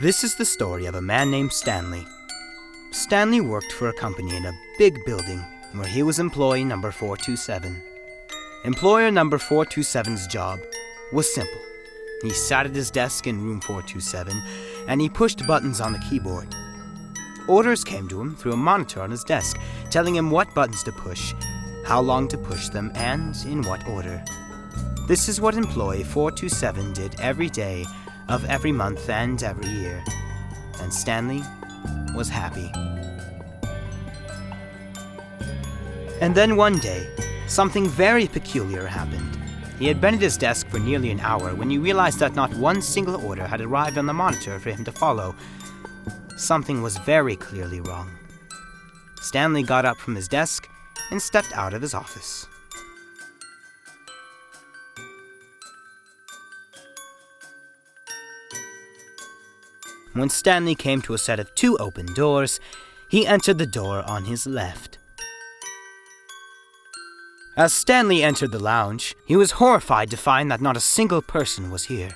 This is the story of a man named Stanley. Stanley worked for a company in a big building where he was employee number 427. Employer number 427's job was simple. He sat at his desk in room 427 and he pushed buttons on the keyboard. Orders came to him through a monitor on his desk, telling him what buttons to push, how long to push them, and in what order. This is what employee 427 did every day of every month and every year. And Stanley was happy. And then one day, something very peculiar happened. He had been at his desk for nearly an hour when he realized that not one single order had arrived on the monitor for him to follow. Something was very clearly wrong. Stanley got up from his desk and stepped out of his office. When Stanley came to a set of 2 open doors, he entered the door on his left. As Stanley entered the lounge, he was horrified to find that not a single person was here.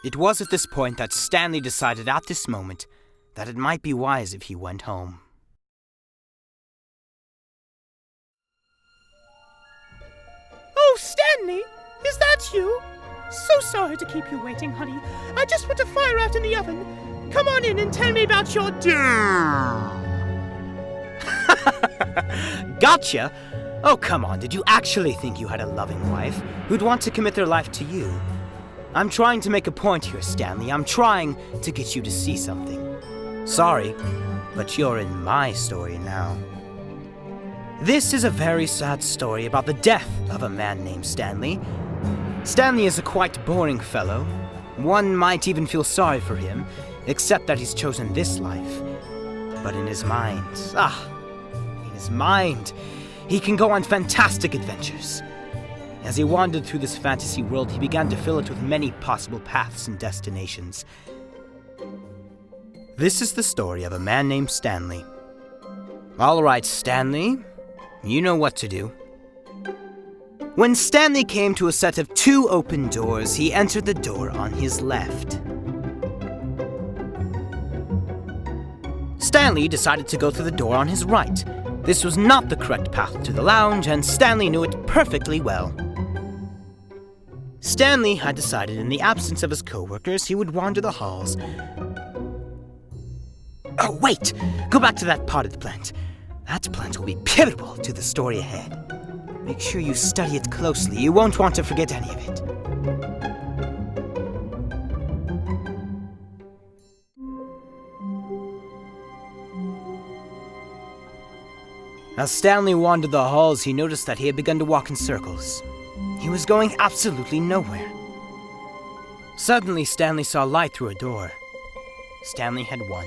It was at this point that Stanley decided at this moment that it might be wise if he went home. Oh, Stanley! Is that you? So sorry to keep you waiting, honey. I just put a fire out in the oven. Come on in and tell me about your Gotcha! Oh, come on, did you actually think you had a loving wife who'd want to commit their life to you? I'm trying to make a point here, Stanley. I'm trying to get you to see something. Sorry, but you're in my story now. This is a very sad story about the death of a man named Stanley. Stanley is a quite boring fellow. One might even feel sorry for him, except that he's chosen this life. But in his mind, he can go on fantastic adventures. As he wandered through this fantasy world, he began to fill it with many possible paths and destinations. This is the story of a man named Stanley. All right, Stanley, you know what to do. When Stanley came to a set of 2 open doors, he entered the door on his left. Stanley decided to go through the door on his right. This was not the correct path to the lounge, and Stanley knew it perfectly well. Stanley had decided in the absence of his co-workers, he would wander the halls. Oh, wait! Go back to that potted plant. That plant will be pivotal to the story ahead. Make sure you study it closely. You won't want to forget any of it. As Stanley wandered the halls, he noticed that he had begun to walk in circles. He was going absolutely nowhere. Suddenly, Stanley saw light through a door. Stanley had won.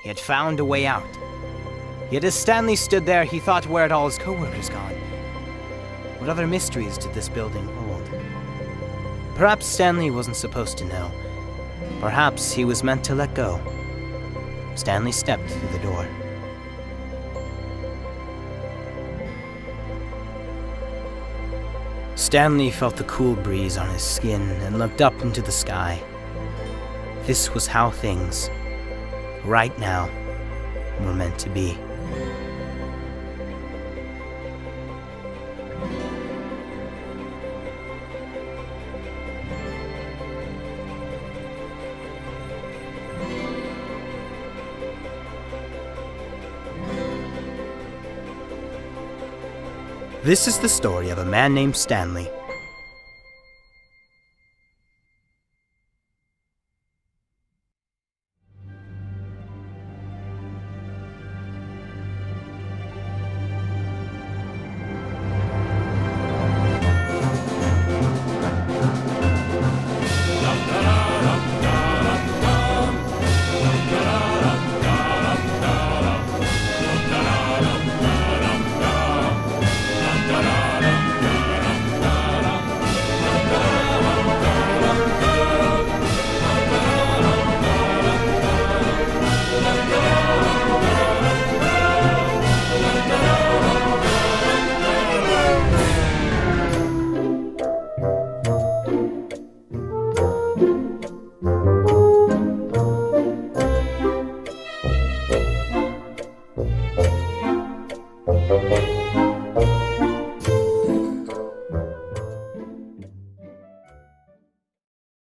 He had found a way out. Yet as Stanley stood there, he thought, where had all his co-workers gone? What other mysteries did this building hold? Perhaps Stanley wasn't supposed to know. Perhaps he was meant to let go. Stanley stepped through the door. Stanley felt the cool breeze on his skin and looked up into the sky. This was how things, right now, were meant to be. This is the story of a man named Stanley.